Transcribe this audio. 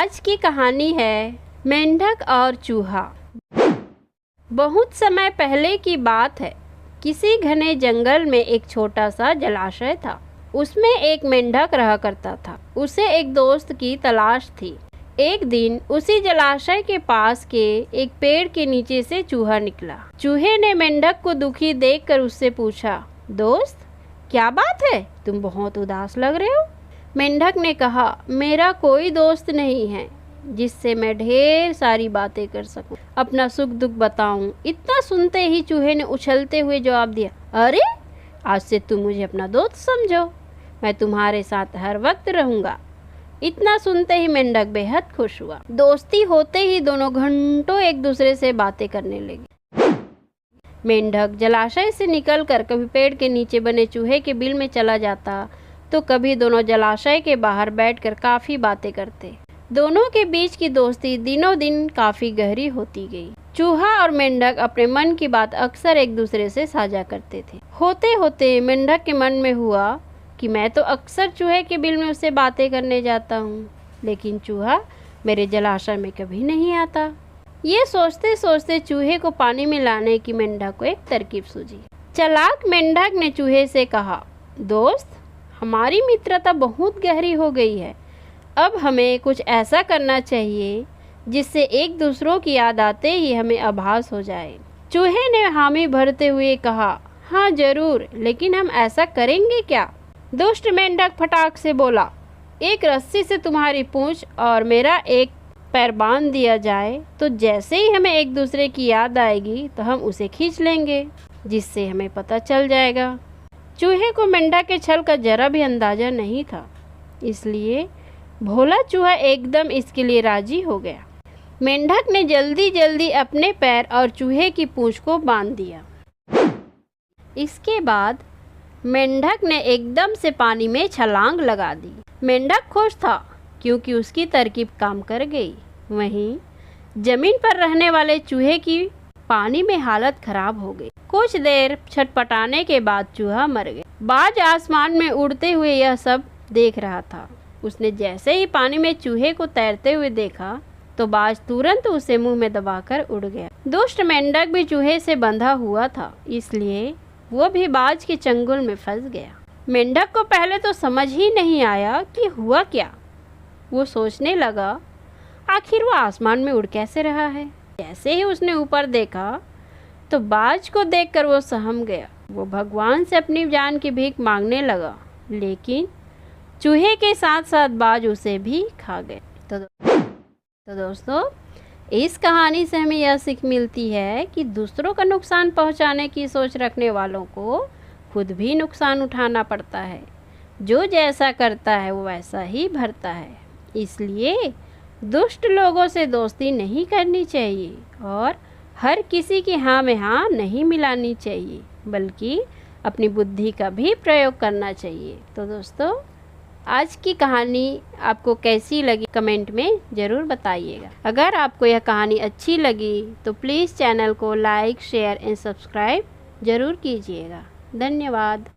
आज की कहानी है मेंढक और चूहा। बहुत समय पहले की बात है। किसी घने जंगल में एक छोटा सा जलाशय था। उसमें एक मेंढक रहा करता था। उसे एक दोस्त की तलाश थी। एक दिन उसी जलाशय के पास के एक पेड़ के नीचे से चूहा निकला। चूहे ने मेंढक को दुखी देखकर उससे पूछा, दोस्त, क्या बात है? तुम बहुत उदास लग रहे हो। मेंढक ने कहा, मेरा कोई दोस्त नहीं है जिससे मैं ढेर सारी बातें कर सकूं, अपना सुख दुख बताऊं। इतना सुनते ही चूहे ने उछलते हुए जवाब दिया, अरे आज से तुम मुझे अपना दोस्त समझो, मैं तुम्हारे साथ हर वक्त रहूंगा। इतना सुनते ही मेंढक बेहद खुश हुआ। दोस्ती होते ही दोनों घंटों एक दूसरे से बातें करने लगे। मेंढक जलाशय से निकलकर कभी पेड़ के नीचे बने चूहे के बिल में चला जाता, तो कभी दोनों जलाशय के बाहर बैठकर काफी बातें करते। दोनों के बीच की दोस्ती दिनों दिन काफी गहरी होती गई। चूहा और मेंढक अपने मन की बात अक्सर एक दूसरे से साझा करते थे। होते होते मेंढक के मन में हुआ कि मैं तो अक्सर चूहे के बिल में उससे बातें करने जाता हूँ, लेकिन चूहा मेरे जलाशय में कभी नहीं आता। ये सोचते सोचते चूहे को पानी में लाने की मेंढक को एक तरकीब सूझी। चालाक मेंढक ने चूहे से कहा, दोस्त, हमारी मित्रता बहुत गहरी हो गई है। अब हमें कुछ ऐसा करना चाहिए जिससे एक दूसरों की याद आते ही हमें आभास हो जाए। चूहे ने हामी भरते हुए कहा, हाँ जरूर, लेकिन हम ऐसा करेंगे क्या? दुष्ट मेंढक फटाक से बोला, एक रस्सी से तुम्हारी पूंछ और मेरा एक पैर बांध दिया जाए, तो जैसे ही हमें एक दूसरे की याद आएगी तो हम उसे खींच लेंगे, जिससे हमें पता चल जाएगा। चूहे को मेंढक के छल का जरा भी अंदाजा नहीं था, इसलिए भोला चूहा एकदम इसके लिए राजी हो गया। मेंढक ने जल्दी जल्दी अपने पैर और चूहे की पूंछ को बांध दिया। इसके बाद मेंढक ने एकदम से पानी में छलांग लगा दी। मेंढक खुश था क्योंकि उसकी तरकीब काम कर गई। वहीं जमीन पर रहने वाले चूहे की पानी में हालत खराब हो गई। कुछ देर छटपटाने के बाद चूहा मर गया। बाज आसमान में उड़ते हुए यह सब देख रहा था। उसने जैसे ही पानी में चूहे को तैरते हुए देखा तो बाज तुरंत उसे मुंह में दबाकर उड़ गया। दुष्ट मेंढक भी चूहे से बंधा हुआ था, इसलिए वो भी बाज के चंगुल में फंस गया। मेंढक को पहले तो समझ ही नहीं आया कि हुआ क्या। वो सोचने लगा, आखिर वो आसमान में उड़ कैसे रहा है। जैसे ही उसने ऊपर देखा तो बाज को देखकर वो सहम गया। वो भगवान से अपनी जान की भीख मांगने लगा, लेकिन चूहे के साथ साथ बाज उसे भी खा गए। तो दोस्तों, इस कहानी से हमें यह सीख मिलती है कि दूसरों का नुकसान पहुंचाने की सोच रखने वालों को खुद भी नुकसान उठाना पड़ता है। जो जैसा करता है वो वैसा ही भरता है। इसलिए दुष्ट लोगों से दोस्ती नहीं करनी चाहिए और हर किसी की हाँ में हाँ नहीं मिलानी चाहिए, बल्कि अपनी बुद्धि का भी प्रयोग करना चाहिए। तो दोस्तों, आज की कहानी आपको कैसी लगी कमेंट में ज़रूर बताइएगा। अगर आपको यह कहानी अच्छी लगी तो प्लीज़ चैनल को लाइक, शेयर एंड सब्सक्राइब ज़रूर कीजिएगा। धन्यवाद।